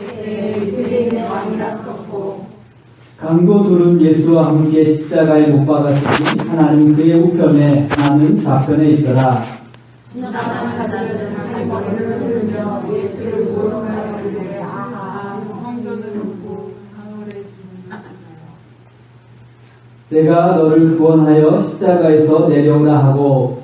유대인의 왕이라 썼고 강도 둘은 예수와 함께 십자가에 못 박았으니 하나는 그의 우편에 하나는 좌편에 있더라. 지나가는 자들은 자기 머리를 들며 예수를 모욕하여 이르되 아하 성전을 놓고 사흘에 지는 내가 너를 구원하여 십자가에서 내려오라 하고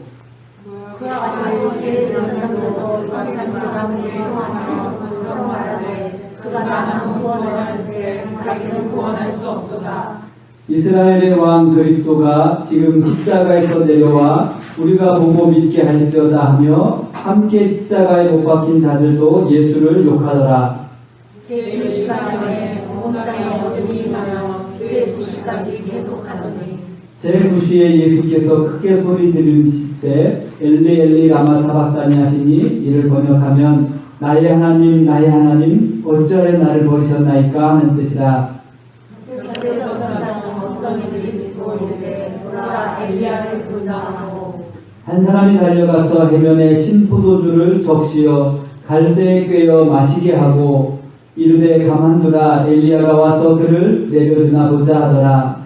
그와 같이 예수께서도 전탄과 함께 소하며 서로 말하되 그가 나는 구원하였으되 자기는 구원할 수 없도다. 이스라엘의 왕 그리스도가 지금 십자가에서 내려와 우리가 보고 믿게 할지어다 하며 함께 십자가에 못 박힌 자들도 예수를 욕하더라. 제9시간에 온 땅에 어둠이 임하여 제9시까지 계속하더니 제9시에 예수께서 크게 소리 지르시되 엘리 엘리 라마 사박다니 하시니 이를 번역하면 나의 하나님 어찌하여 나를 버리셨나이까 하는 뜻이라. 곁에서 어떤 이들이 듣고 이르되 보라 엘리야를 부른다 하고 한 사람이 달려가서 해변에 친 포도주를 적시어 갈대에 꿰어 마시게 하고 이르되 가만두라 엘리야가 와서 그를 내려주나 보자 하더라.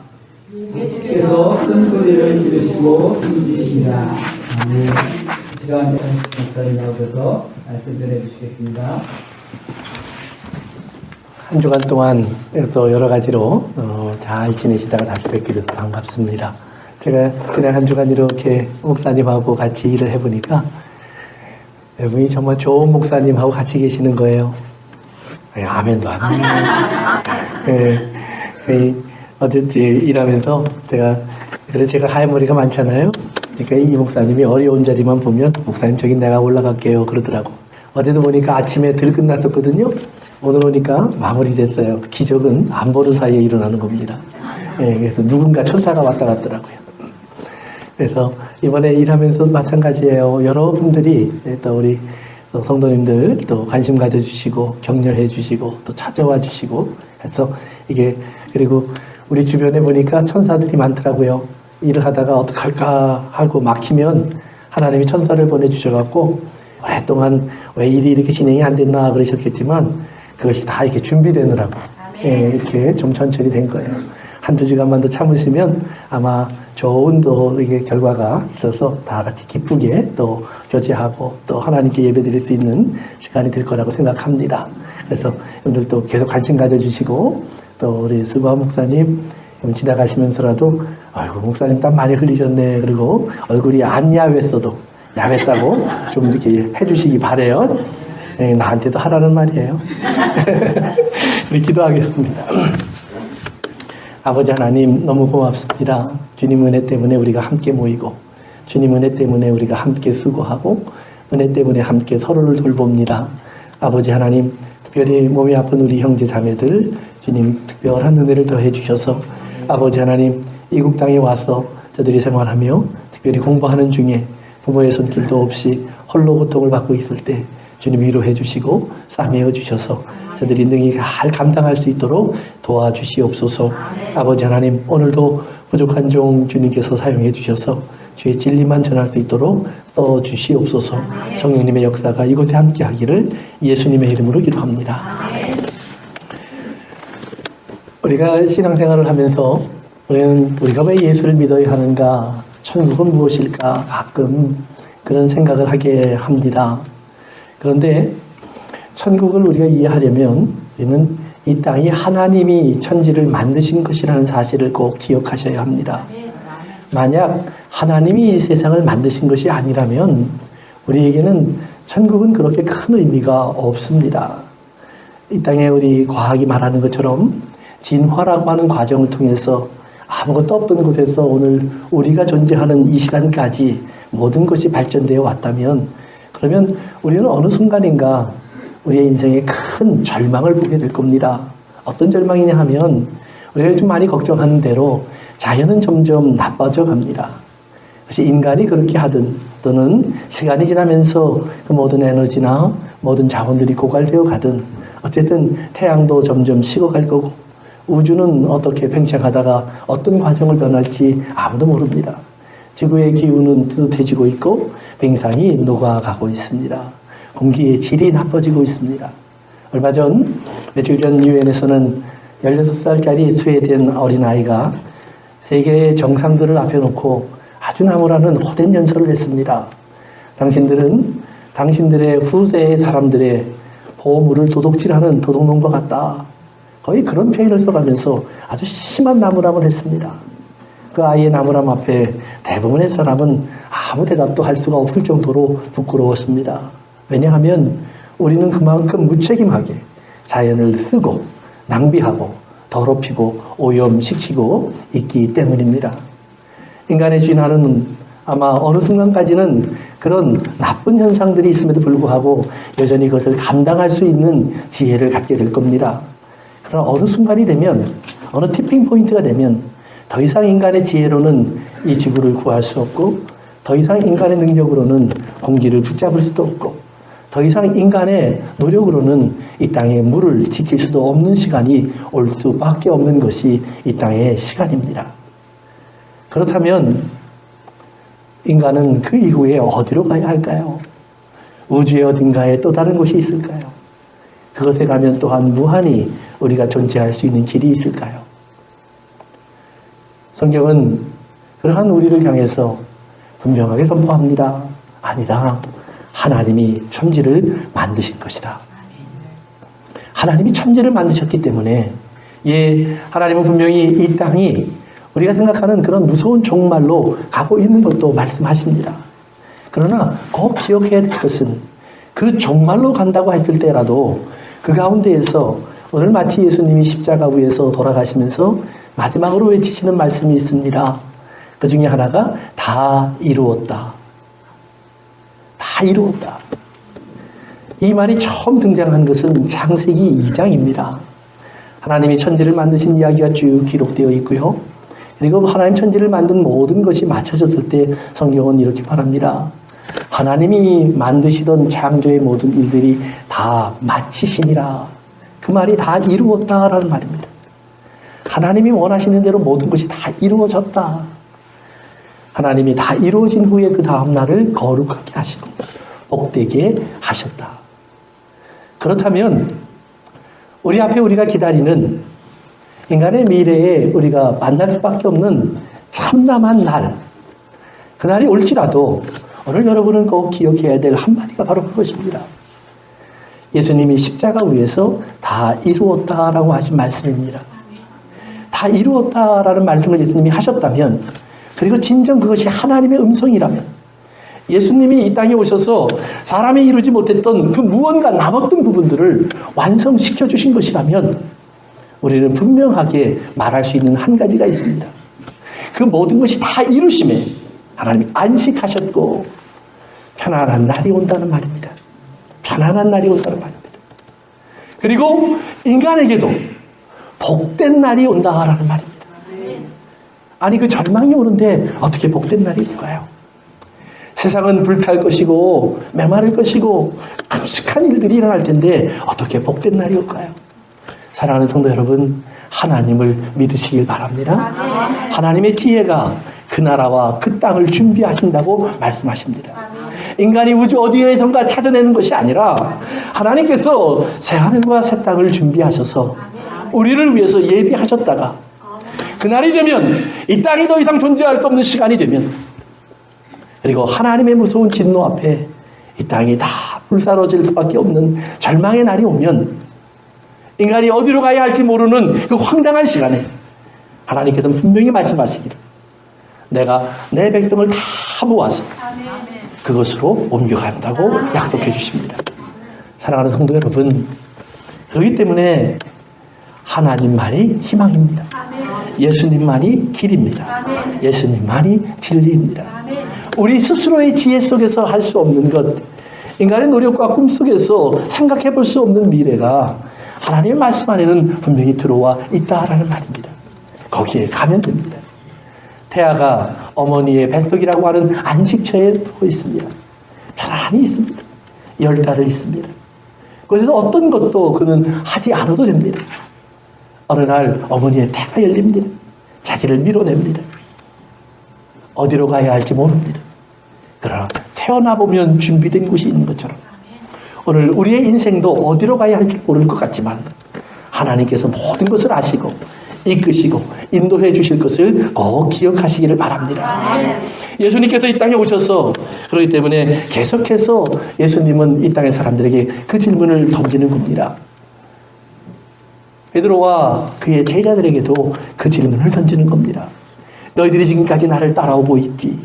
예수께서 큰 소리를 지르시고 숨지시니라. 아멘. 시간에 목사님 나오셔서 말씀 전해주시겠습니다. 한 주간 동안 또 여러 가지로 잘 지내시다가 다시 뵙게 돼서 반갑습니다. 제가 지난 한 주간 이렇게 목사님하고 같이 일을 해보니까 여러분이 정말 좋은 목사님하고 같이 계시는 거예요. 아멘도 아멘. 어쨌든 일하면서 제가 하얀 머리가 많잖아요. 그러니까 이 목사님이 어려운 자리만 보면 목사님 저기 내가 올라갈게요 그러더라고. 어제도 보니까 아침에 들 끝났었거든요. 오늘 오니까 마무리됐어요. 기적은 안 보는 사이에 일어나는 겁니다. 그래서 누군가 천사가 왔다 갔더라고요. 그래서 이번에 일하면서 마찬가지예요. 여러분들이 또 우리 또 성도님들 또 관심 가져주시고 격려해 주시고 또 찾아와 주시고 해서 이게 그리고 우리 주변에 보니까 천사들이 많더라고요. 일을 하다가 어떡할까 하고 막히면 하나님이 천사를 보내주셔갖고 오랫동안 왜 일이 이렇게 진행이 안 됐나 그러셨겠지만 그것이 다 이렇게 준비되느라고 이렇게 좀 천천히 된 거예요. 한두 시간만 더 참으시면 아마 좋은 또 이게 결과가 있어서 다 같이 기쁘게 또 교제하고 또 하나님께 예배드릴 수 있는 시간이 될 거라고 생각합니다. 그래서 여러분들도 계속 관심 가져주시고 또 우리 수바 목사님 지나가시면서라도 아이고 목사님 땀 많이 흘리셨네 그리고 얼굴이 안 야했어도 야했다고 좀 이렇게 해주시기 바래요. 나한테도 하라는 말이에요. 우리 기도하겠습니다. 아버지 하나님 너무 고맙습니다. 주님 은혜 때문에 우리가 함께 모이고 주님 은혜 때문에 우리가 함께 수고하고 은혜 때문에 함께 서로를 돌봅니다. 아버지 하나님 특별히 몸이 아픈 우리 형제 자매들 주님 특별한 은혜를 더해 주셔서 아버지 하나님 이국 땅에 와서 저들이 생활하며 특별히 공부하는 중에 부모의 손길도 없이 홀로 고통을 받고 있을 때 주님 위로해 주시고 싸매어 주셔서 저들이 능히 잘 감당할 수 있도록 도와주시옵소서. 아버지 하나님 오늘도 부족한 종 주님께서 사용해 주셔서 주의 진리만 전할 수 있도록 써주시옵소서. 성령님의 역사가 이곳에 함께 하기를 예수님의 이름으로 기도합니다. 우리가 신앙생활을 하면서 우리가 왜 예수를 믿어야 하는가, 천국은 무엇일까 가끔 그런 생각을 하게 합니다. 그런데 천국을 우리가 이해하려면 우리는 이 땅이 하나님이 천지를 만드신 것이라는 사실을 꼭 기억하셔야 합니다. 만약 하나님이 이 세상을 만드신 것이 아니라면 우리에게는 천국은 그렇게 큰 의미가 없습니다. 이 땅에 우리 과학이 말하는 것처럼 진화라고 하는 과정을 통해서 아무것도 없던 곳에서 오늘 우리가 존재하는 이 시간까지 모든 것이 발전되어 왔다면 그러면 우리는 어느 순간인가 우리의 인생에 큰 절망을 보게 될 겁니다. 어떤 절망이냐 하면 우리가 좀 많이 걱정하는 대로 자연은 점점 나빠져 갑니다. 그래서 인간이 그렇게 하든 또는 시간이 지나면서 그 모든 에너지나 모든 자원들이 고갈되어 가든 어쨌든 태양도 점점 식어갈 거고 우주는 어떻게 팽창하다가 어떤 과정을 변할지 아무도 모릅니다. 지구의 기후는 뜨뜻해지고 있고冰상이 녹아가고 있습니다. 공기의 질이 나빠지고 있습니다. 얼마 전, 며칠 전 유엔에서는 16살짜리 스웨덴 어린아이가 세계의 정상들을 앞에 놓고 아주 나무라는 호된 연설을 했습니다. 당신들은 당신들의 후세의 사람들의 보물을 도둑질하는 도둑놈과 같다. 거의 그런 표현을 써가면서 아주 심한 나무람을 했습니다. 그 아이의 나무람 앞에 대부분의 사람은 아무 대답도 할 수가 없을 정도로 부끄러웠습니다. 왜냐하면 우리는 그만큼 무책임하게 자연을 쓰고 낭비하고 더럽히고 오염시키고 있기 때문입니다. 인간의 진화는 아마 어느 순간까지는 그런 나쁜 현상들이 있음에도 불구하고 여전히 그것을 감당할 수 있는 지혜를 갖게 될 겁니다. 그러나 어느 순간이 되면, 어느 티핑 포인트가 되면 더 이상 인간의 지혜로는 이 지구를 구할 수 없고, 더 이상 인간의 능력으로는 공기를 붙잡을 수도 없고, 더 이상 인간의 노력으로는 이 땅의 물을 지킬 수도 없는 시간이 올 수밖에 없는 것이 이 땅의 시간입니다. 그렇다면 인간은 그 이후에 어디로 가야 할까요? 우주의 어딘가에 또 다른 곳이 있을까요? 그것에 가면 또한 무한히 우리가 존재할 수 있는 길이 있을까요? 성경은 그러한 우리를 향해서 분명하게 선포합니다. 아니다. 하나님이 천지를 만드신 것이다. 하나님이 천지를 만드셨기 때문에, 하나님은 분명히 이 땅이 우리가 생각하는 그런 무서운 종말로 가고 있는 것도 말씀하십니다. 그러나 꼭 기억해야 될 것은 그 종말로 간다고 했을 때라도 그 가운데에서 오늘 마치 예수님이 십자가 위에서 돌아가시면서 마지막으로 외치시는 말씀이 있습니다. 그 중에 하나가 다 이루었다. 다 이루었다. 이 말이 처음 등장한 것은 창세기 2장입니다. 하나님이 천지를 만드신 이야기가 쭉 기록되어 있고요. 그리고 하나님 천지를 만든 모든 것이 맞춰졌을 때 성경은 이렇게 말합니다. 하나님이 만드시던 창조의 모든 일들이 다 마치시니라. 그 말이 다 이루었다라는 말입니다. 하나님이 원하시는 대로 모든 것이 다 이루어졌다. 하나님이 다 이루어진 후에 그 다음 날을 거룩하게 하시고 복되게 하셨다. 그렇다면 우리 앞에 우리가 기다리는 인간의 미래에 우리가 만날 수밖에 없는 참담한 날, 그날이 올지라도 오늘 여러분은 꼭 기억해야 될 한마디가 바로 그것입니다. 예수님이 십자가 위에서 다 이루었다라고 하신 말씀입니다. 다 이루었다라는 말씀을 예수님이 하셨다면, 그리고 진정 그것이 하나님의 음성이라면, 예수님이 이 땅에 오셔서 사람이 이루지 못했던 그 무언가 남았던 부분들을 완성시켜 주신 것이라면 우리는 분명하게 말할 수 있는 한 가지가 있습니다. 그 모든 것이 다 이루심에 하나님이 안식하셨고 편안한 날이 온다는 말입니다. 편안한 날이 온다는 말입니다. 그리고 인간에게도 복된 날이 온다라는 말입니다. 아니, 그 절망이 오는데 어떻게 복된 날이 올까요? 세상은 불탈 것이고 메마를 것이고 끔찍한 일들이 일어날 텐데 어떻게 복된 날이 올까요? 사랑하는 성도 여러분, 하나님을 믿으시길 바랍니다. 하나님의 지혜가 그 나라와 그 땅을 준비하신다고 말씀하십니다. 인간이 우주 어디에선가 찾아내는 것이 아니라 하나님께서 새하늘과 새 땅을 준비하셔서 우리를 위해서 예비하셨다가 그날이 되면, 이 땅이 더 이상 존재할 수 없는 시간이 되면, 그리고 하나님의 무서운 진노 앞에 이 땅이 다 불사러질 수밖에 없는 절망의 날이 오면, 인간이 어디로 가야 할지 모르는 그 황당한 시간에 하나님께서는 분명히 말씀하시기를, 내가 내 백성을 다 모아서 그것으로 옮겨간다고 약속해 주십니다. 사랑하는 성도 여러분, 그렇기 때문에 하나님만이 희망입니다. 예수님만이 길입니다. 예수님만이 진리입니다. 우리 스스로의 지혜 속에서 할 수 없는 것, 인간의 노력과 꿈 속에서 생각해 볼 수 없는 미래가 하나님의 말씀 안에는 분명히 들어와 있다라는 말입니다. 거기에 가면 됩니다. 태아가 어머니의 뱃속이라고 하는 안식처에 누워 있습니다. 편안히 있습니다. 10달을 있습니다. 그래서 어떤 것도 그는 하지 않아도 됩니다. 어느 날 어머니의 태가 열립니다. 자기를 밀어냅니다. 어디로 가야 할지 모릅니다. 그러나 태어나 보면 준비된 곳이 있는 것처럼 오늘 우리의 인생도 어디로 가야 할지 모를 것 같지만 하나님께서 모든 것을 아시고 이끄시고 인도해 주실 것을 꼭 기억하시기를 바랍니다. 예수님께서 이 땅에 오셔서 그렇기 때문에 계속해서 예수님은 이 땅의 사람들에게 그 질문을 던지는 겁니다. 베드로와 그의 제자들에게도 그 질문을 던지는 겁니다. 너희들이 지금까지 나를 따라오고 있지.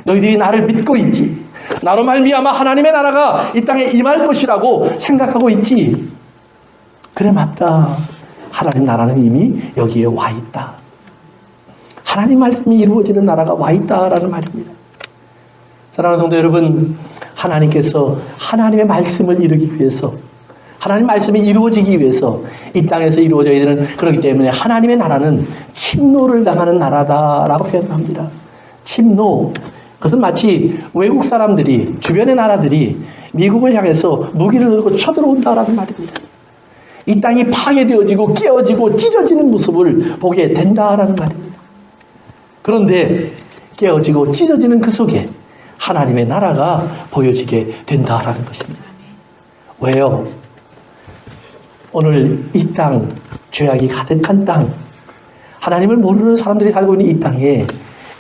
너희들이 나를 믿고 있지. 나로 말미암아 하나님의 나라가 이 땅에 임할 것이라고 생각하고 있지. 그래, 맞다. 하나님 나라는 이미 여기에 와 있다. 하나님 말씀이 이루어지는 나라가 와 있다라는 말입니다. 사랑하는 성도 여러분, 하나님께서 하나님의 말씀을 이루기 위해서, 하나님 말씀이 이루어지기 위해서 이 땅에서 이루어져야 되는, 그렇기 때문에 하나님의 나라는 침노를 당하는 나라다라고 표현합니다. 침노. 그것은 마치 외국 사람들이, 주변의 나라들이 미국을 향해서 무기를 들고 쳐들어온다라는 말입니다. 이 땅이 파괴되어지고 깨어지고 찢어지는 모습을 보게 된다라는 말입니다. 그런데 깨어지고 찢어지는 그 속에 하나님의 나라가 보여지게 된다라는 것입니다. 왜요? 오늘 이 땅, 죄악이 가득한 땅, 하나님을 모르는 사람들이 살고 있는 이 땅에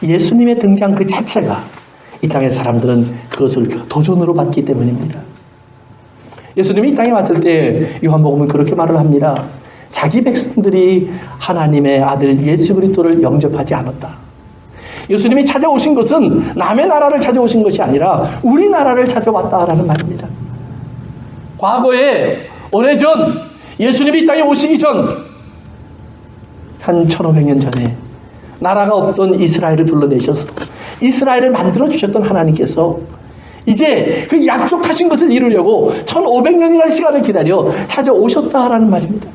예수님의 등장 그 자체가 이 땅의 사람들은 그것을 도전으로 받기 때문입니다. 예수님이 이 땅에 왔을 때 요한복음은 그렇게 말을 합니다. 자기 백성들이 하나님의 아들 예수 그리스도를 영접하지 않았다. 예수님이 찾아오신 것은 남의 나라를 찾아오신 것이 아니라 우리 나라를 찾아왔다라는 말입니다. 과거에 오래전 예수님이 이 땅에 오시기 전 한 1500년 전에 나라가 없던 이스라엘을 불러내셔서 이스라엘을 만들어 주셨던 하나님께서 이제 그 약속하신 것을 이루려고 1500년이라는 시간을 기다려 찾아오셨다라는 말입니다.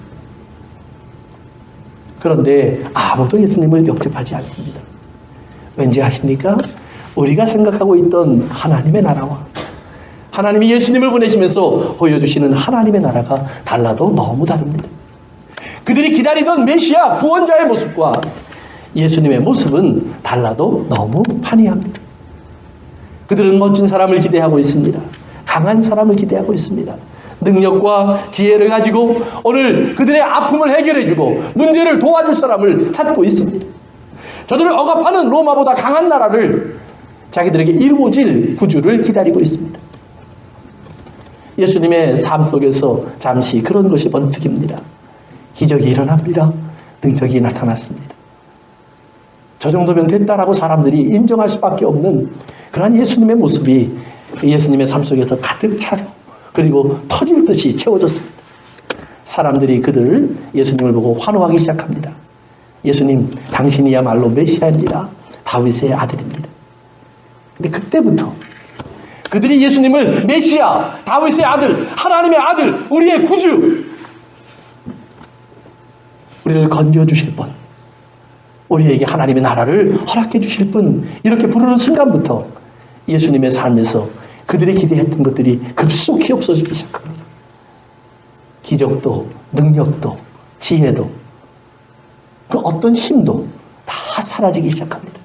그런데 아무도 예수님을 영접하지 않습니다. 왠지 아십니까? 우리가 생각하고 있던 하나님의 나라와 하나님이 예수님을 보내시면서 보여주시는 하나님의 나라가 달라도 너무 다릅니다. 그들이 기다리던 메시아 구원자의 모습과 예수님의 모습은 달라도 너무 판이합니다. 그들은 멋진 사람을 기대하고 있습니다. 강한 사람을 기대하고 있습니다. 능력과 지혜를 가지고 오늘 그들의 아픔을 해결해주고 문제를 도와줄 사람을 찾고 있습니다. 저들을 억압하는 로마보다 강한 나라를 자기들에게 이루어질 구주를 기다리고 있습니다. 예수님의 삶 속에서 잠시 그런 것이 번뜩입니다. 기적이 일어납니다. 능력이 나타났습니다. 저 정도면 됐다라고 사람들이 인정할 수밖에 없는 그러한 예수님의 모습이 예수님의 삶 속에서 가득 차고 그리고 터질 듯이 채워졌습니다. 사람들이 그들을 예수님을 보고 환호하기 시작합니다. 예수님, 당신이야말로 메시아입니다. 다윗의 아들입니다. 근데 그때부터 그들이 예수님을 메시아, 다윗의 아들, 하나님의 아들, 우리의 구주, 우리를 건져주실 분, 우리에게 하나님의 나라를 허락해 주실 분, 이렇게 부르는 순간부터 예수님의 삶에서 그들이 기대했던 것들이 급속히 없어지기 시작합니다. 기적도, 능력도, 지혜도, 그 어떤 힘도 다 사라지기 시작합니다.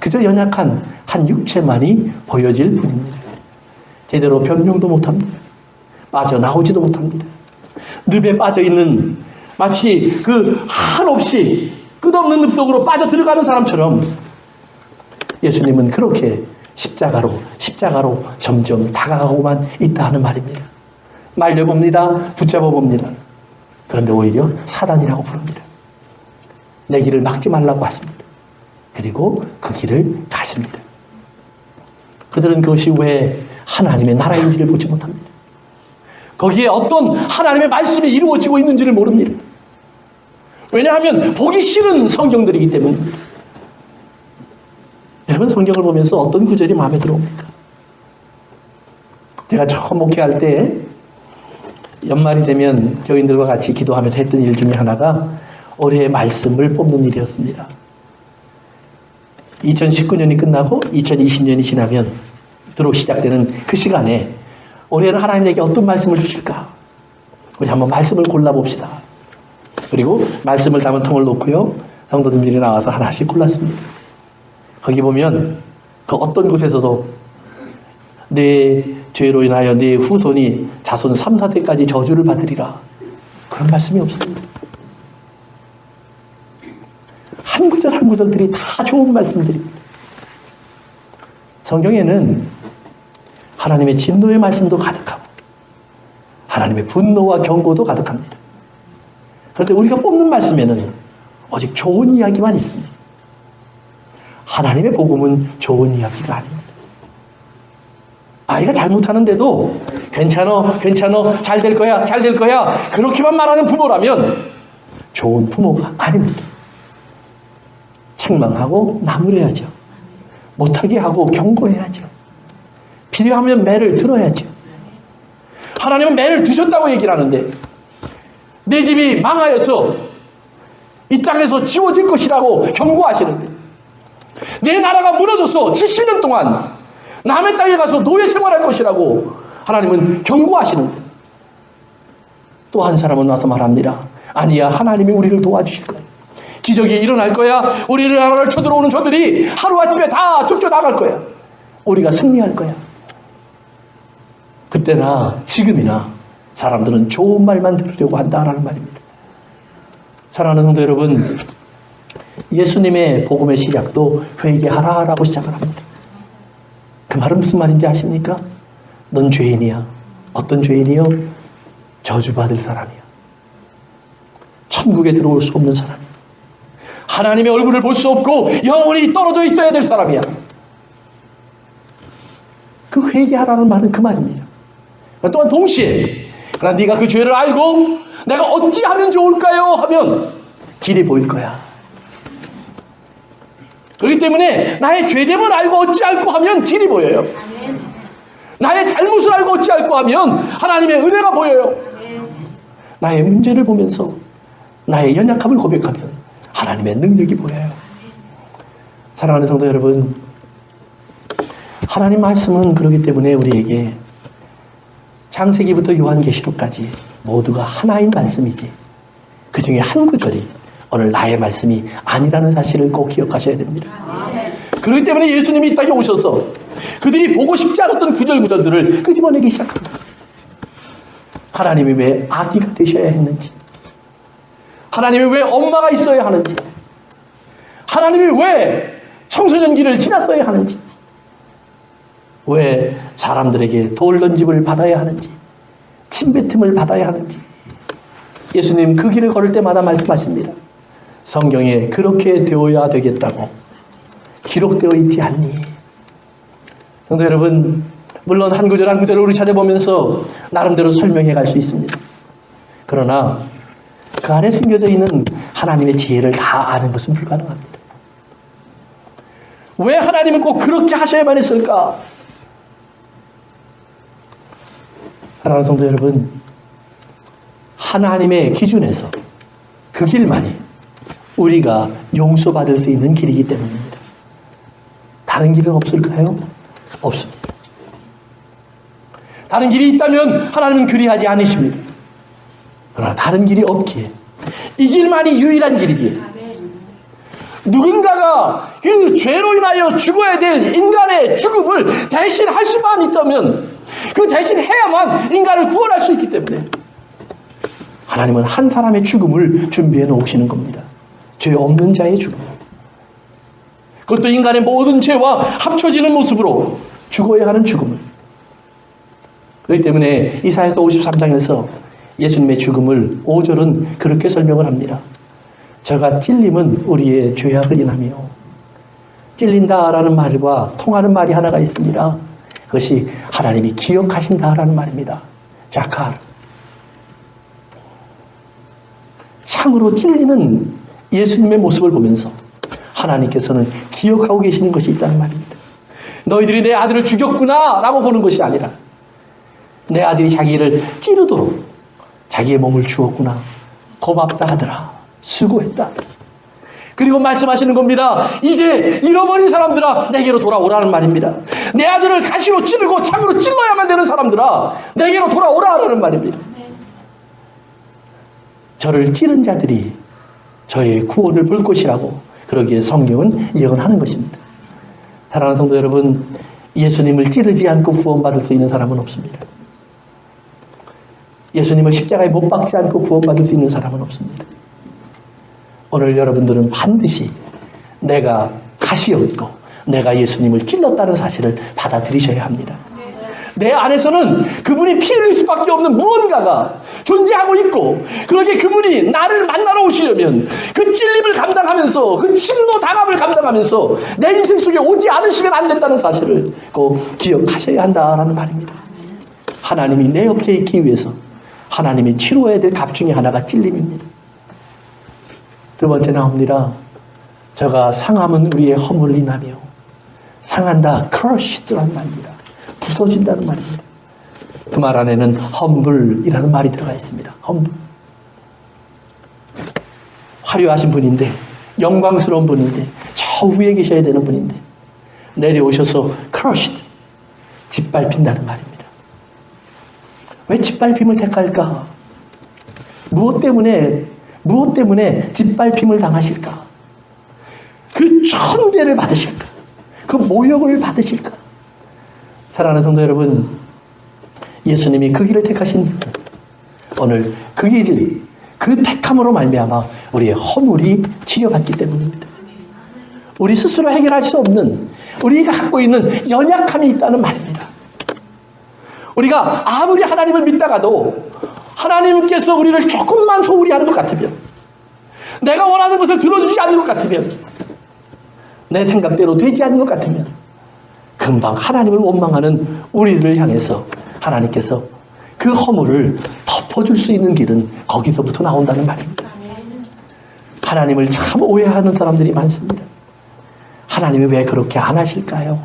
그저 연약한 한 육체만이 보여질 뿐입니다. 제대로 변명도 못합니다. 빠져나오지도 못합니다. 늪에 빠져있는 마치 그 한없이 끝없는 늪 속으로 빠져 들어가는 사람처럼 예수님은 그렇게 십자가로 점점 다가가고만 있다 하는 말입니다. 말려봅니다. 붙잡아봅니다. 그런데 오히려 사단이라고 부릅니다. 내 길을 막지 말라고 하십니다. 그리고 그 길을 가십니다. 그들은 그것이 왜 하나님의 나라인지를 보지 못합니다. 거기에 어떤 하나님의 말씀이 이루어지고 있는지를 모릅니다. 왜냐하면 보기 싫은 성경들이기 때문입니다. 여러분, 성경을 보면서 어떤 구절이 마음에 들어옵니까? 제가 처음 목회할 때 연말이 되면 교인들과 같이 기도하면서 했던 일 중에 하나가 올해의 말씀을 뽑는 일이었습니다. 2019년이 끝나고 2020년이 지나면 들어 시작되는 그 시간에 올해는 하나님에게 어떤 말씀을 주실까? 우리 한번 말씀을 골라봅시다. 그리고 말씀을 담은 통을 놓고요, 성도들이 나와서 하나씩 골랐습니다. 거기 보면 그 어떤 곳에서도 내 죄로 인하여 네 후손이 자손 3, 4대까지 저주를 받으리라. 그런 말씀이 없습니다. 한 구절 한 구절들이 다 좋은 말씀들입니다. 성경에는 하나님의 진노의 말씀도 가득하고 하나님의 분노와 경고도 가득합니다. 그런데 우리가 뽑는 말씀에는 오직 좋은 이야기만 있습니다. 하나님의 복음은 좋은 이야기가 아닙니다. 아이가 잘못하는데도 괜찮아, 잘 될 거야, 잘 될 거야 그렇게만 말하는 부모라면 좋은 부모가 아닙니다. 책망하고 나무래야죠. 못하게 하고 경고해야죠. 필요하면 매를 들어야죠. 하나님은 매를 드셨다고 얘기를 하는데 내 집이 망하여서 이 땅에서 지워질 것이라고 경고하시는데 내 나라가 무너져서 70년 동안 남의 땅에 가서 노예 생활할 것이라고 하나님은 경고하시는데 또 한 사람은 와서 말합니다. 아니야, 하나님이 우리를 도와주실 거야. 기적이 일어날 거야. 우리를 나라를 쳐들어오는 저들이 하루아침에 다 쫓겨나갈 거야. 우리가 승리할 거야. 그때나 지금이나 사람들은 좋은 말만 들으려고 한다라는 말입니다. 사랑하는 성도 여러분, 예수님의 복음의 시작도 회개하라라고 시작을 합니다. 그 말은 무슨 말인지 아십니까? 넌 죄인이야. 어떤 죄인이요? 저주받을 사람이야. 천국에 들어올 수 없는 사람이야. 하나님의 얼굴을 볼 수 없고 영원히 떨어져 있어야 될 사람이야. 그 회개하라는 말은 그 말입니다. 또한 동시에 그러나 네가 그 죄를 알고 내가 어찌하면 좋을까요? 하면 길이 보일 거야. 그렇기 때문에 나의 죄됨을 알고 어찌할꼬 하면 길이 보여요. 나의 잘못을 알고 어찌할꼬 하면 하나님의 은혜가 보여요. 나의 문제를 보면서 나의 연약함을 고백하면 하나님의 능력이 보여요. 사랑하는 성도 여러분, 하나님 말씀은 그렇기 때문에 우리에게 창세기부터 요한계시록까지 모두가 하나인 말씀이지 그 중에 한 구절이 오늘 나의 말씀이 아니라는 사실을 꼭 기억하셔야 됩니다. 그렇기 때문에 예수님이 이 땅에 오셔서 그들이 보고 싶지 않았던 구절들을 끄집어내기 시작합니다. 하나님이 왜 아기가 되셔야 했는지, 하나님이 왜 엄마가 있어야 하는지, 하나님이 왜 청소년기를 지났어야 하는지, 왜 사람들에게 돌 던짐을 받아야 하는지, 침뱉음을 받아야 하는지 예수님 그 길을 걸을 때마다 말씀하십니다. 성경에 그렇게 되어야 되겠다고 기록되어 있지 않니? 성도 여러분, 물론 한 구절 한 구절을 우리 찾아보면서 나름대로 설명해 갈 수 있습니다. 그러나 그 안에 숨겨져 있는 하나님의 지혜를 다 아는 것은 불가능합니다. 왜 하나님은 꼭 그렇게 하셔야만 했을까? 사랑하는 성도 여러분, 하나님의 기준에서 그 길만이 우리가 용서받을 수 있는 길이기 때문입니다. 다른 길은 없을까요? 없습니다. 다른 길이 있다면 하나님은 그리하지 않으십니다. 그러나 다른 길이 없기에 이 길만이 유일한 길이기에 누군가가 그 죄로 인하여 죽어야 될 인간의 죽음을 대신할 수만 있다면 그 대신 해야만 인간을 구원할 수 있기 때문에 하나님은 한 사람의 죽음을 준비해 놓으시는 겁니다. 죄 없는 자의 죽음. 그것도 인간의 모든 죄와 합쳐지는 모습으로 죽어야 하는 죽음을. 그렇기 때문에 이사야서 53장에서 예수님의 죽음을 5절은 그렇게 설명을 합니다. 저가 찔림은 우리의 죄악을 인하며. 찔린다라는 말과 통하는 말이 하나가 있습니다. 그것이 하나님이 기억하신다라는 말입니다. 자칼. 창으로 찔리는 예수님의 모습을 보면서 하나님께서는 기억하고 계시는 것이 있다는 말입니다. 너희들이 내 아들을 죽였구나 라고 보는 것이 아니라 내 아들이 자기를 찌르도록 자기의 몸을 주었구나. 고맙다 하더라. 수고했다 하더라. 그리고 말씀하시는 겁니다. 이제 잃어버린 사람들아 내게로 돌아오라는 말입니다. 내 아들을 가시로 찌르고 창으로 찔러야만 되는 사람들아 내게로 돌아오라는 말입니다. 저를 찌른 자들이 저의 구원을 볼 것이라고 그러기에 성경은 예언하는 것입니다. 사랑하는 성도 여러분, 예수님을 찌르지 않고 구원받을 수 있는 사람은 없습니다. 예수님을 십자가에 못 박지 않고 구원받을 수 있는 사람은 없습니다. 오늘 여러분들은 반드시 내가 가시였고 내가 예수님을 찔렀다는 사실을 받아들이셔야 합니다. 내 안에서는 그분이 피 흘릴 수밖에 없는 무언가가 존재하고 있고, 그렇게 그분이 나를 만나러 오시려면 그 찔림을 감당하면서, 그 침노 당함을 감당하면서 내 인생 속에 오지 않으시면 안 된다는 사실을 꼭 기억하셔야 한다라는 말입니다. 하나님이 내 옆에 있기 위해서 하나님이 치료해야 될 값 중에 하나가 찔림입니다. 두 번째 나옵니다. 저가 상함은 우리의 허물이 나며, 상한다, crushed라는 말입니다. 부서진다는 말입니다. 그 말 안에는 humble이라는 말이 들어가 있습니다. humble. 화려하신 분인데, 영광스러운 분인데, 저 위에 계셔야 되는 분인데 내려오셔서 crushed, 짓밟힌다는 말입니다. 왜 짓밟힘을 택할까? 무엇 때문에 짓밟힘을 당하실까? 그 천대를 받으실까? 그 모욕을 받으실까? 사랑하는 성도 여러분, 예수님이 그 길을 택하신 오늘 그 길을, 그 택함으로 말미암아 우리의 허물이 치료받기 때문입니다. 우리 스스로 해결할 수 없는, 우리가 갖고 있는 연약함이 있다는 말입니다. 우리가 아무리 하나님을 믿다가도 하나님께서 우리를 조금만 소홀히 하는 것 같으면, 내가 원하는 것을 들어주지 않는 것 같으면, 내 생각대로 되지 않는 것 같으면 금방 하나님을 원망하는 우리를 향해서 하나님께서 그 허물을 덮어줄 수 있는 길은 거기서부터 나온다는 말입니다. 하나님을 참 오해하는 사람들이 많습니다. 하나님이 왜 그렇게 안 하실까요?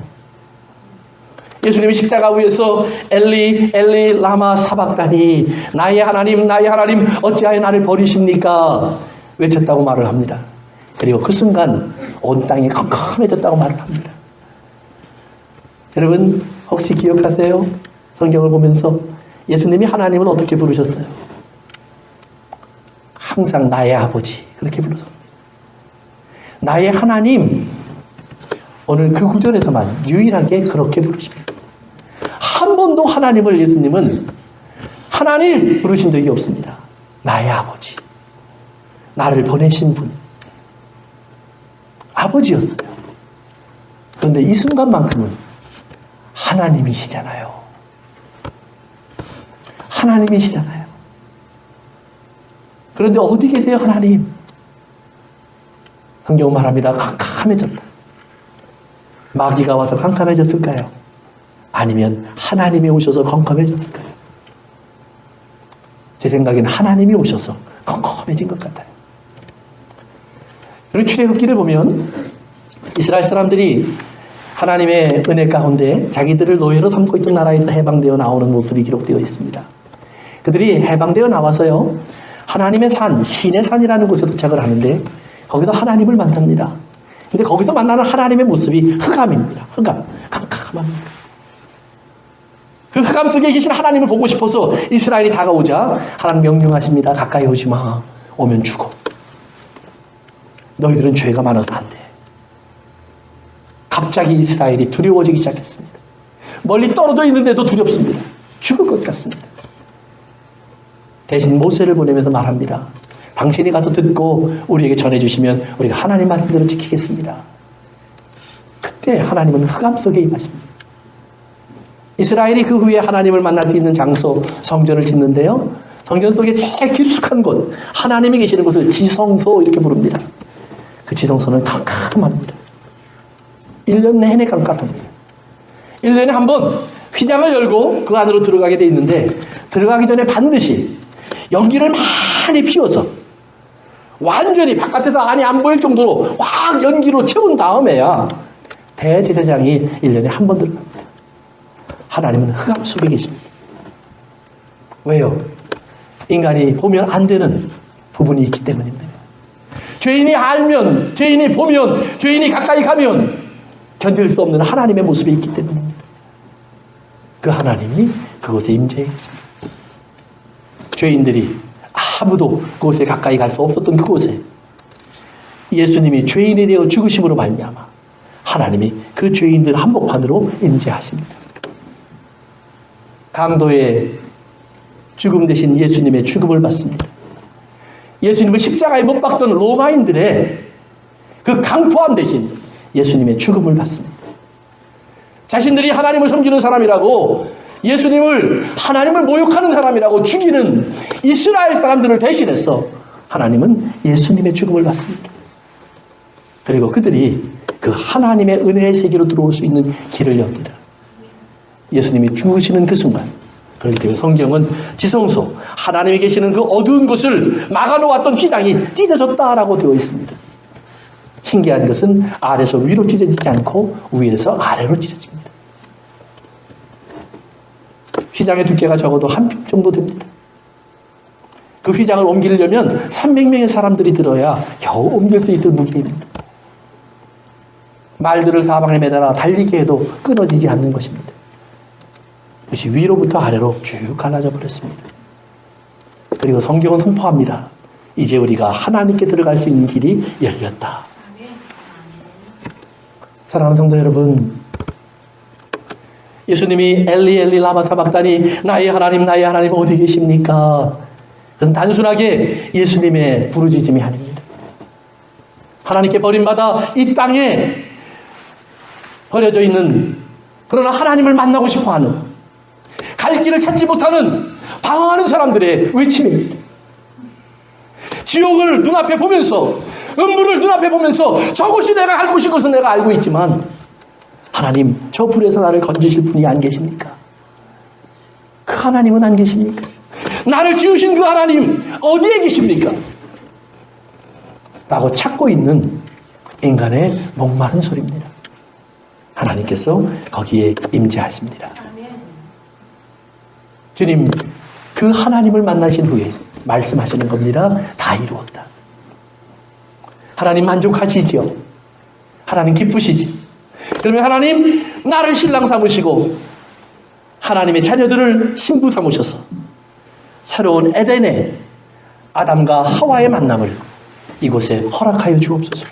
예수님이 십자가 위에서 엘리 엘리 라마 사박다니, 나의 하나님 어찌하여 나를 버리십니까? 외쳤다고 말을 합니다. 그리고 그 순간 온 땅이 컴컴해졌다고 말을 합니다. 여러분 혹시 기억하세요? 성경을 보면서 예수님이 하나님을 어떻게 부르셨어요? 항상 나의 아버지, 그렇게 불렀습니다. 나의 하나님, 오늘 그 구절에서만 유일하게 그렇게 부르십니다. 한 번도 하나님을 예수님은 하나님 부르신 적이 없습니다. 나의 아버지, 나를 보내신 분, 아버지였어요. 그런데 이 순간만큼은 하나님이시잖아요. 하나님이시잖아요. 그런데 어디 계세요, 하나님? 성경은 말합니다. 캄캄해졌다. 마귀가 와서 캄캄해졌을까요? 아니면 하나님이 오셔서 컴컴해졌을까요? 제 생각에는 하나님이 오셔서 컴컴해진 것 같아요. 그리고 출애굽기를 보면 이스라엘 사람들이 하나님의 은혜 가운데 자기들을 노예로 삼고 있던 나라에서 해방되어 나오는 모습이 기록되어 있습니다. 그들이 해방되어 나와서요, 하나님의 산, 신의 산이라는 곳에 도착을 하는데 거기서 하나님을 만납니다. 근데 거기서 만나는 하나님의 모습이 흑암입니다. 흑암, 캄캄합니다. 그 흑암 속에 계신 하나님을 보고 싶어서 이스라엘이 다가오자 하나님 명령하십니다. 가까이 오지 마. 오면 죽어. 너희들은 죄가 많아서 안 돼. 갑자기 이스라엘이 두려워지기 시작했습니다. 멀리 떨어져 있는데도 두렵습니다. 죽을 것 같습니다. 대신 모세를 보내면서 말합니다. 당신이 가서 듣고 우리에게 전해주시면 우리가 하나님 말씀대로 지키겠습니다. 그때 하나님은 흑암 속에 임하십니다. 이스라엘이 그 후에 하나님을 만날 수 있는 장소, 성전을 짓는데요, 성전 속에 제일 깊숙한 곳, 하나님이 계시는 곳을 지성소 이렇게 부릅니다. 그 지성소는 캄캄합니다. 1년 내내 깜깜합니다. 1년에 한 번 휘장을 열고 그 안으로 들어가게 돼 있는데, 들어가기 전에 반드시 연기를 많이 피워서 완전히 바깥에서 안이 안 보일 정도로 확 연기로 채운 다음에야 대제사장이 1년에 한 번 들어갑니다. 하나님은 흑암 속에 계십니다. 왜요? 인간이 보면 안 되는 부분이 있기 때문입니다. 죄인이 알면, 죄인이 보면, 죄인이 가까이 가면 견딜 수 없는 하나님의 모습이 있기 때문입니다. 그 하나님이 그곳에 임재해 계십니다. 죄인들이 아무도 그곳에 가까이 갈 수 없었던 그곳에 예수님이 죄인이 되어 죽으심으로 말미암아 하나님이 그 죄인들 한복판으로 임재하십니다. 강도의 죽음 대신 예수님의 죽음을 받습니다. 예수님을 십자가에 못 박던 로마인들의 그 강포함 대신 예수님의 죽음을 받습니다. 자신들이 하나님을 섬기는 사람이라고, 예수님을 하나님을 모욕하는 사람이라고 죽이는 이스라엘 사람들을 대신해서 하나님은 예수님의 죽음을 받습니다. 그리고 그들이 그 하나님의 은혜의 세계로 들어올 수 있는 길을 엽니다. 예수님이 죽으시는 그 순간, 그럴 때 성경은 지성소, 하나님이 계시는 그 어두운 곳을 막아놓았던 휘장이 찢어졌다라고 되어 있습니다. 신기한 것은 아래에서 위로 찢어지지 않고 위에서 아래로 찢어집니다. 휘장의 두께가 적어도 한 뼘 정도 됩니다. 그 휘장을 옮기려면 300명의 사람들이 들어야 겨우 옮길 수 있을 무게입니다. 말들을 사방에 매달아 달리게 해도 끊어지지 않는 것입니다. 그것이 위로부터 아래로 쭉 갈라져 버렸습니다. 그리고 성경은 선포합니다. 이제 우리가 하나님께 들어갈 수 있는 길이 열렸다. 사랑하는 성도 여러분, 예수님이 엘리 엘리 라마 사박다니, 나의 하나님 어디 계십니까? 그것은 단순하게 예수님의 부르짖음이 아닙니다. 하나님께 버림받아 이 땅에 버려져 있는, 그러나 하나님을 만나고 싶어하는, 갈 길을 찾지 못하는 방황하는 사람들의 외침입니다. 지옥을 눈앞에 보면서, 음물을 눈앞에 보면서 저곳이 내가 갈 곳인 것은 내가 알고 있지만, 하나님 저 불에서 나를 건지실 분이 안 계십니까? 그 하나님은 안 계십니까? 나를 지으신 그 하나님 어디에 계십니까? 라고 찾고 있는 인간의 목마른 소리입니다. 하나님께서 거기에 임재하십니다. 주님, 그 하나님을 만나신 후에 말씀하시는 겁니다. 다 이루었다. 하나님 만족하시지요? 하나님 기쁘시지? 그러면 하나님 나를 신랑 삼으시고 하나님의 자녀들을 신부 삼으셔서 새로운 에덴의 아담과 하와의 만남을 이곳에 허락하여 주옵소서.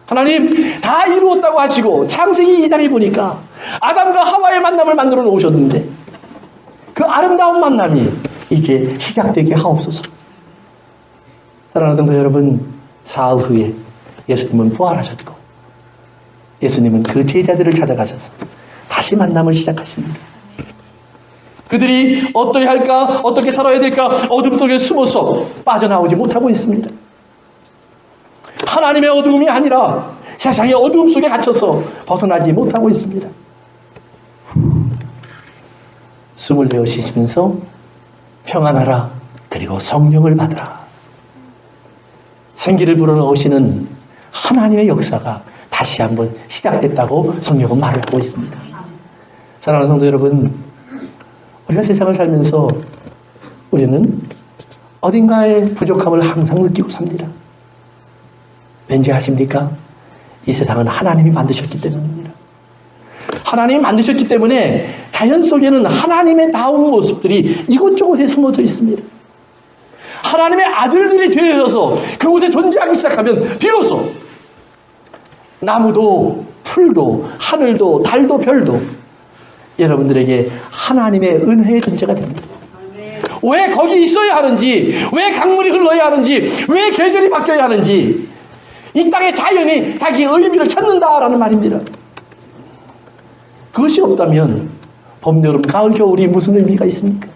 하나님 다 이루었다고 하시고 창세기 2장에 보니까 아담과 하와의 만남을 만들어 놓으셨는데 그 아름다운 만남이 이제 시작되게 하옵소서. 사랑하는 성도 여러분, 사흘 후에 예수님은 부활하셨고 예수님은 그 제자들을 찾아가셔서 다시 만남을 시작하십니다. 그들이 어떻게 할까, 어떻게 살아야 될까 어둠 속에 숨어서 빠져나오지 못하고 있습니다. 하나님의 어두움이 아니라 세상의 어두움 속에 갇혀서 벗어나지 못하고 있습니다. 숨을 내어 쉬시면서 평안하라, 그리고 성령을 받으라. 생기를 불어넣으시는 하나님의 역사가 다시 한번 시작됐다고 성경은 말을 하고 있습니다. 사랑하는 성도 여러분, 우리가 세상을 살면서 우리는 어딘가의 부족함을 항상 느끼고 삽니다. 왠지 아십니까? 이 세상은 하나님이 만드셨기 때문입니다. 하나님이 만드셨기 때문에 자연 속에는 하나님의 다운 모습들이 이곳저곳에 숨어져 있습니다. 하나님의 아들들이 되어서 그곳에 존재하기 시작하면 비로소 나무도 풀도 하늘도 달도 별도 여러분들에게 하나님의 은혜의 존재가 됩니다. 왜 거기 있어야 하는지, 왜 강물이 흘러야 하는지, 왜 계절이 바뀌어야 하는지 이 땅의 자연이 자기의 의미를 찾는다라는 말입니다. 그것이 없다면 봄, 여름, 가을, 겨울이 무슨 의미가 있습니까?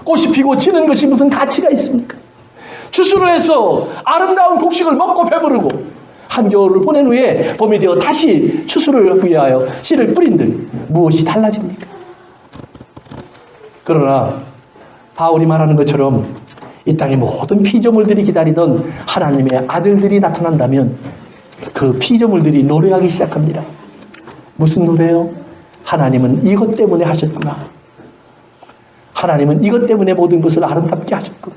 꽃이 피고 지는 것이 무슨 가치가 있습니까? 추수를 해서 아름다운 곡식을 먹고 배부르고 한겨울을 보낸 후에 봄이 되어 다시 추수를 위하여 씨를 뿌린들 무엇이 달라집니까? 그러나 바울이 말하는 것처럼 이 땅의 모든 피조물들이 기다리던 하나님의 아들들이 나타난다면 그 피조물들이 노래하기 시작합니다. 무슨 노래요? 하나님은 이것 때문에 하셨구나. 하나님은 이것 때문에 모든 것을 아름답게 하셨구나.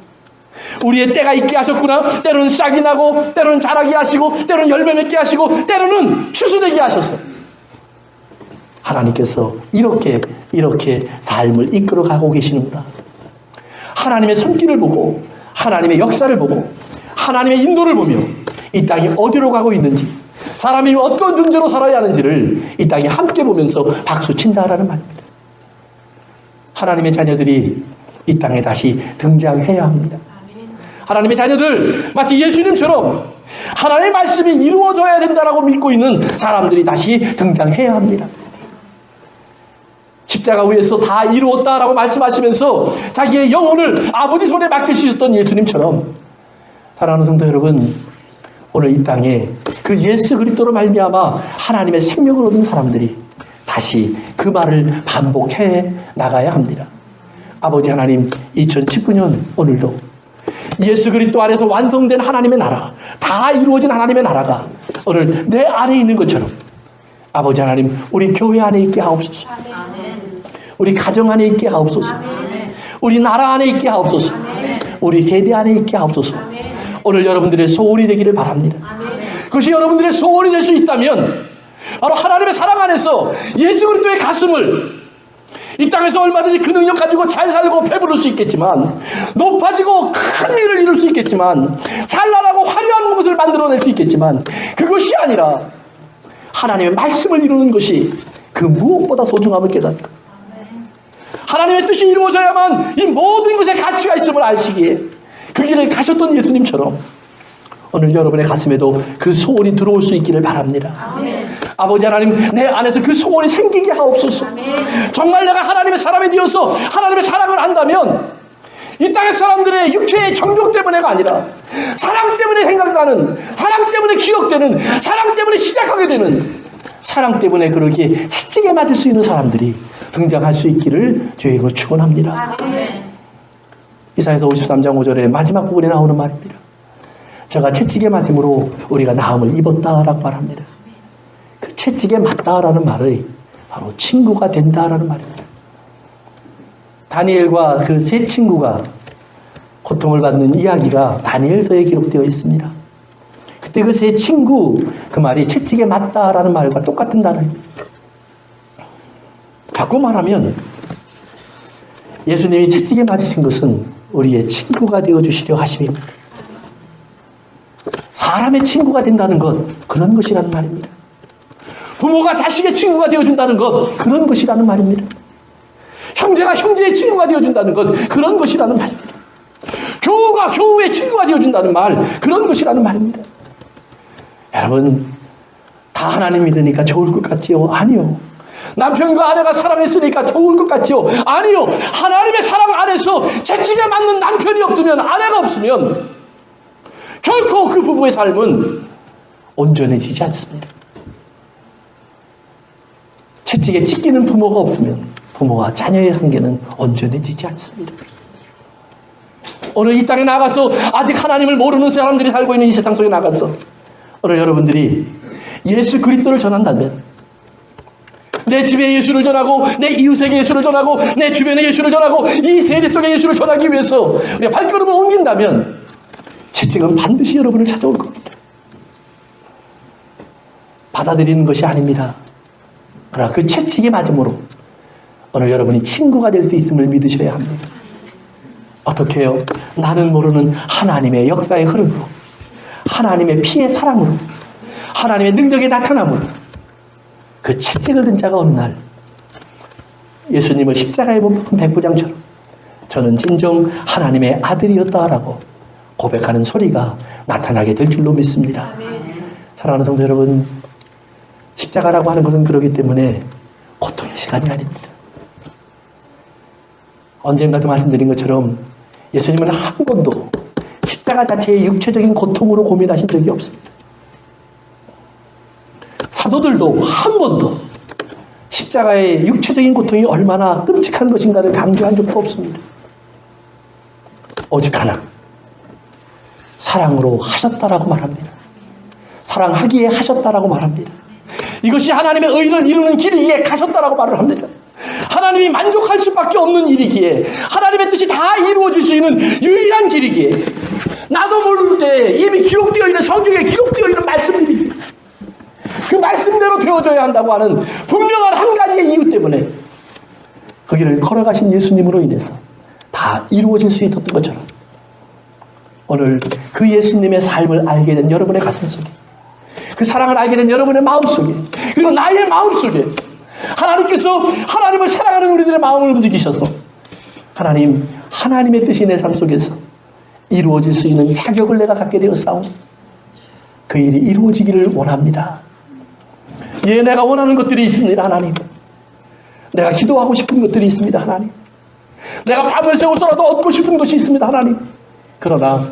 우리의 때가 있게 하셨구나. 때로는 싹이 나고, 때로는 자라게 하시고, 때로는 열매 맺게 하시고, 때로는 추수되게 하셔서 하나님께서 이렇게 삶을 이끌어가고 계시는구나. 하나님의 손길을 보고, 하나님의 역사를 보고, 하나님의 인도를 보며 이 땅이 어디로 가고 있는지, 사람이 어떤 존재로 살아야 하는지를 이 땅에 함께 보면서 박수 친다라는 말입니다. 하나님의 자녀들이 이 땅에 다시 등장해야 합니다. 하나님의 자녀들, 마치 예수님처럼 하나님의 말씀이 이루어져야 된다라고 믿고 있는 사람들이 다시 등장해야 합니다. 십자가 위에서 다 이루었다라고 말씀하시면서 자기의 영혼을 아버지 손에 맡기셨던 예수님처럼, 사랑하는 성도 여러분, 오늘 이 땅에 그 예수 그리스도로 말미암아 하나님의 생명을 얻은 사람들이 다시 그 말을 반복해 나가야 합니다. 아버지 하나님, 2019년 오늘도 예수 그리스도 안에서 완성된 하나님의 나라, 다 이루어진 하나님의 나라가 오늘 내 안에 있는 것처럼 아버지 하나님, 우리 교회 안에 있게 하옵소서. 우리 가정 안에 있게 하옵소서. 우리 나라 안에 있게 하옵소서. 우리 세대 안에 있게 하옵소서. 오늘 여러분들의 소원이 되기를 바랍니다. 그것이 여러분들의 소원이 될 수 있다면 바로 하나님의 사랑 안에서 예수 그리스도의 가슴을 이 땅에서 얼마든지 그 능력 가지고 잘 살고 배부를 수 있겠지만, 높아지고 큰 일을 이룰 수 있겠지만, 찬란하고 화려한 것을 만들어낼 수 있겠지만, 그것이 아니라 하나님의 말씀을 이루는 것이 그 무엇보다 소중함을 깨닫고 하나님의 뜻이 이루어져야만 이 모든 것에 가치가 있음을 아시기에 그 길을 가셨던 예수님처럼 오늘 여러분의 가슴에도 그 소원이 들어올 수 있기를 바랍니다. 아버지 하나님, 내 안에서 그 소원이 생기게 하옵소서. 정말 내가 하나님의 사람이 되어서 하나님의 사랑을 한다면 이 땅의 사람들의 육체의 정욕 때문에가 아니라 사랑 때문에 생각나는, 사랑 때문에 기억되는, 사랑 때문에 시작하게 되는, 사랑 때문에 그렇게 채찍에 맞을 수 있는 사람들이 등장할 수 있기를 주의 이름으로 축원합니다. 이사야서 53장 5절에 마지막 부분에 나오는 말입니다. 제가 채찍에 맞음으로 우리가 나음을 입었다라고 말합니다. 그 채찍에 맞다라는 말이 바로 친구가 된다라는 말입니다. 다니엘과 그 세 친구가 고통을 받는 이야기가 다니엘서에 기록되어 있습니다. 그때 그 세 친구, 그 말이 채찍에 맞다라는 말과 똑같은 단어입니다. 바꿔 말하면 예수님이 채찍에 맞으신 것은 우리의 친구가 되어주시려 하심입니다. 사람의 친구가 된다는 것, 그런 것이라는 말입니다. 부모가 자식의 친구가 되어준다는 것, 그런 것이라는 말입니다. 형제가 형제의 친구가 되어준다는 것, 그런 것이라는 말입니다. 교우가 교우의 친구가 되어준다는 말, 그런 것이라는 말입니다. 여러분, 다 하나님 믿으니까 좋을 것 같지요? 아니요. 남편과 아내가 사랑했으니까 좋을 것 같지요? 아니요. 하나님의 사랑 안에서 채찍에 맞는 남편이 없으면, 아내가 없으면 결코 그 부부의 삶은 온전해지지 않습니다. 채찍에 찢기는 부모가 없으면 부모와 자녀의 관계는 온전해지지 않습니다. 오늘 이 땅에 나가서 아직 하나님을 모르는 사람들이 살고 있는 이 세상 속에 나가서 오늘 여러분들이 예수 그리스도를 전한다면, 내 집에 예수를 전하고, 내 이웃에게 예수를 전하고, 내 주변에 예수를 전하고, 이 세대 속에 예수를 전하기 위해서 우리가 발걸음을 옮긴다면 채찍은 반드시 여러분을 찾아올 겁니다. 받아들이는 것이 아닙니다. 그러나 그 채찍에 맞음으로 오늘 여러분이 친구가 될 수 있음을 믿으셔야 합니다. 어떻게 해요? 나는 모르는 하나님의 역사의 흐름으로, 하나님의 피의 사랑으로, 하나님의 능력의 나타남으로 그 채찍을 든 자가 어느 날 예수님을 십자가에 못 박은 백부장처럼 저는 진정 하나님의 아들이었다라고 고백하는 소리가 나타나게 될 줄로 믿습니다. 사랑하는 성도 여러분, 십자가라고 하는 것은 그렇기 때문에 고통의 시간이 아닙니다. 언젠가도 말씀드린 것처럼 예수님은 한 번도 십자가 자체의 육체적인 고통으로 고민하신 적이 없습니다. 사도들도 한 번도 십자가의 육체적인 고통이 얼마나 끔찍한 것인가를 강조한 적도 없습니다. 오직 하나, 사랑으로 하셨다라고 말합니다. 사랑하기에 하셨다라고 말합니다. 이것이 하나님의 의를 이루는 길이기에 가셨다라고 말을 합니다. 하나님이 만족할 수밖에 없는 일이기에, 하나님의 뜻이 다 이루어질 수 있는 유일한 길이기에, 나도 모를 때 이미 기록되어 있는, 성경에 기록되어 있는 말씀들이 그 말씀대로 되어져야 한다고 하는 분명한 한 가지의 이유 때문에 그 길을 걸어가신 예수님으로 인해서 다 이루어질 수 있었던 것처럼, 오늘 그 예수님의 삶을 알게 된 여러분의 가슴 속에 그 사랑을 알게 된 여러분의 마음속에, 그리고 나의 마음속에 하나님께서 하나님을 사랑하는 우리들의 마음을 움직이셔서 하나님의 뜻이 내 삶 속에서 이루어질 수 있는 자격을 내가 갖게 되었사오니 그 일이 이루어지기를 원합니다. 예, 내가 원하는 것들이 있습니다, 하나님. 내가 기도하고 싶은 것들이 있습니다, 하나님. 내가 밤을 새워서라도 얻고 싶은 것이 있습니다, 하나님. 그러나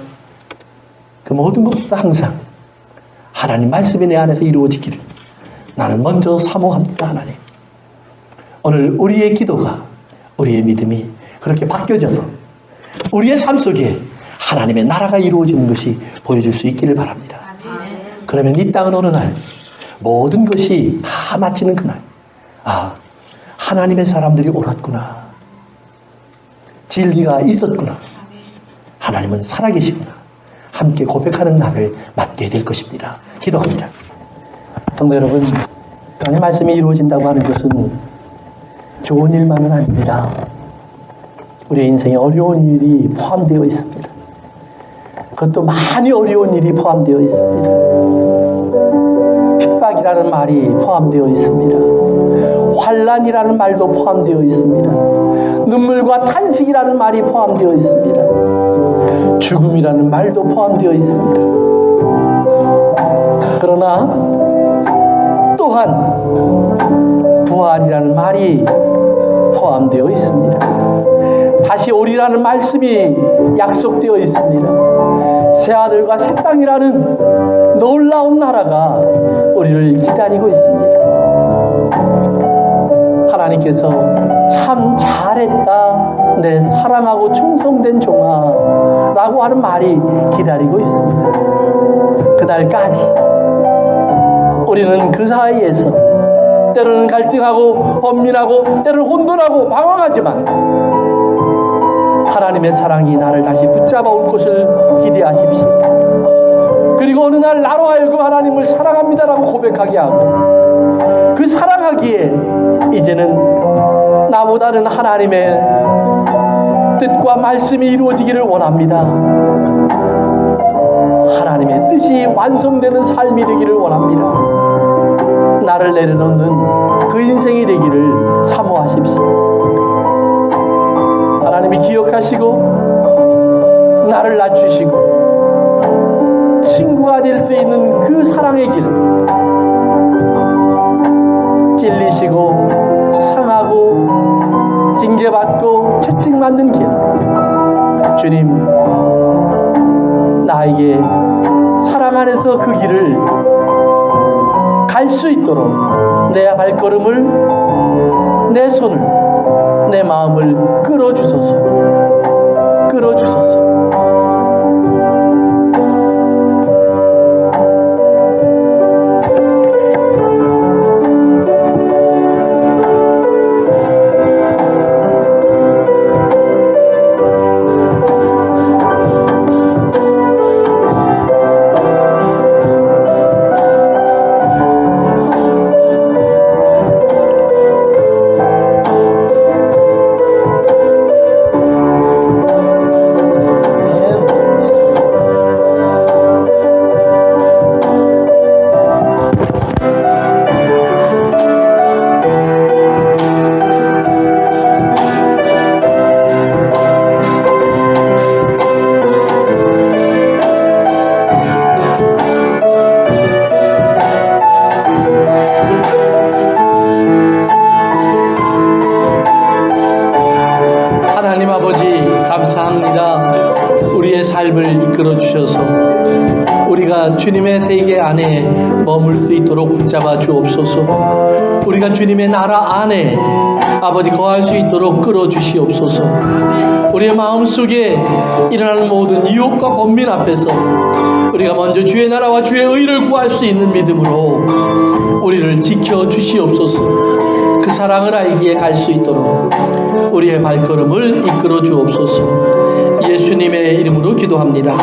그 모든 것보다 항상 하나님 말씀이 내 안에서 이루어지기를 나는 먼저 사모합니다, 하나님. 오늘 우리의 기도가, 우리의 믿음이 그렇게 바뀌어져서 우리의 삶 속에 하나님의 나라가 이루어지는 것이 보여줄 수 있기를 바랍니다. 그러면 이 땅은 어느 날 모든 것이 다 마치는 그날, 아, 하나님의 사람들이 옳았구나, 진리가 있었구나, 하나님은 살아계시구나, 함께 고백하는 날을 맞게 될 것입니다. 기도합니다. 성도 여러분, 하나님 말씀이 이루어진다고 하는 것은 좋은 일만은 아닙니다. 우리의 인생에 어려운 일이 포함되어 있습니다. 그것도 많이 어려운 일이 포함되어 있습니다. 핍박이라는 말이 포함되어 있습니다. 환난이라는 말도 포함되어 있습니다. 눈물과 탄식이라는 말이 포함되어 있습니다. 죽음이라는 말도 포함되어 있습니다. 그러나 또한 부활이라는 말이 포함되어 있습니다. 다시 오리라는 말씀이 약속되어 있습니다. 새하늘과 새 땅이라는 놀라운 나라가 우리를 기다리고 있습니다. 하나님께서 참 잘했다, 내 사랑하고 충성된 종아 라고 하는 말이 기다리고 있습니다. 그날까지 우리는 그 사이에서 때로는 갈등하고 번민하고 때로는 혼돈하고 방황하지만 하나님의 사랑이 나를 다시 붙잡아 올 것을 기대하십시오. 그리고 어느 날 나로 하여금 하나님을 사랑합니다라고 고백하게 하고, 그 사랑하기에 이제는 나보다는 하나님의 뜻과 말씀이 이루어지기를 원합니다. 하나님의 뜻이 완성되는 삶이 되기를 원합니다. 나를 내려놓는 그 인생이 되기를 사모하십시오. 하나님이 기억하시고 나를 낮추시고 친구가 될 수 있는 그 사랑의 길, 찔리시고 상하고 징계받고 채찍맞는 길, 주님, 나에게 사랑 안에서 그 길을 갈 수 있도록 내 발걸음을, 내 손을, 내 마음을 끌어주소서. 끌어주소서. 이끌어 주셔서 우리가 주님의 세계 안에 머물 수 있도록 붙잡아 주옵소서. 우리가 주님의 나라 안에 아버지 거할 수 있도록 끌어 주시옵소서. 우리의 마음속에 일어나는 모든 유혹과 번민 앞에서 우리가 먼저 주의 나라와 주의 의를 구할 수 있는 믿음으로 우리를 지켜 주시옵소서. 그 사랑을 알기에 갈 수 있도록 우리의 발걸음을 이끌어 주옵소서. 예수님의 이름으로 기도합니다.